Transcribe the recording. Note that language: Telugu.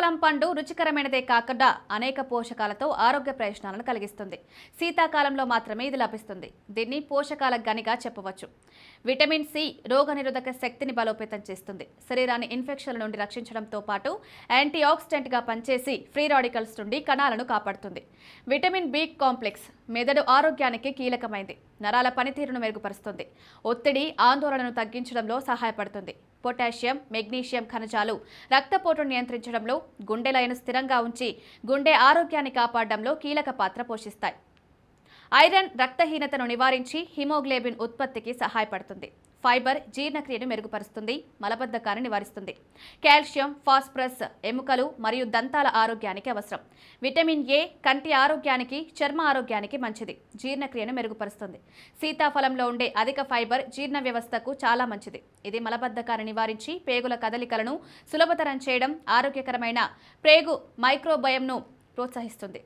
సీతాఫలం పండు రుచికరమైనదే కాకుండా అనేక పోషకాలతో ఆరోగ్య ప్రయోజనాలను కలిగిస్తుంది. శీతాకాలంలో మాత్రమే ఇది లభిస్తుంది. దీన్ని పోషకాల గనిగా చెప్పవచ్చు. విటమిన్ సి రోగనిరోధక శక్తిని బలోపేతం చేస్తుంది. శరీరాన్ని ఇన్ఫెక్షన్ల నుండి రక్షించడంతో పాటు యాంటీ ఆక్సిడెంట్గా పనిచేసి ఫ్రీ రాడికల్స్ నుండి కణాలను కాపాడుతుంది. విటమిన్ బి కాంప్లెక్స్ మెదడు ఆరోగ్యానికి కీలకమైంది. నరాల పనితీరును మెరుగుపరుస్తుంది. ఒత్తిడి, ఆందోళనను తగ్గించడంలో సహాయపడుతుంది. పొటాషియం, మెగ్నీషియం ఖనిజాలు రక్తపోటును నియంత్రించడంలో, గుండె లయను స్థిరంగా ఉంచి గుండె ఆరోగ్యాన్ని కాపాడడంలో కీలక పాత్ర పోషిస్తాయి. ఐరన్ రక్తహీనతను నివారించి హిమోగ్లోబిన్ ఉత్పత్తికి సహాయపడుతుంది. ఫైబర్ జీర్ణక్రియను మెరుగుపరుస్తుంది, మలబద్ధకాన్ని నివారిస్తుంది. కాల్షియం, ఫాస్ఫరస్ ఎముకలు మరియు దంతాల ఆరోగ్యానికి అవసరం. విటమిన్ ఏ కంటి ఆరోగ్యానికి, చర్మ ఆరోగ్యానికి మంచిది. జీర్ణక్రియను మెరుగుపరుస్తుంది. సీతాఫలంలో ఉండే అధిక ఫైబర్ జీర్ణ వ్యవస్థకు చాలా మంచిది. ఇది మలబద్ధకాన్ని నివారించి పేగుల కదలికలను సులభతరం చేయడం, ఆరోగ్యకరమైన ప్రేగు మైక్రోబయంను ప్రోత్సహిస్తుంది.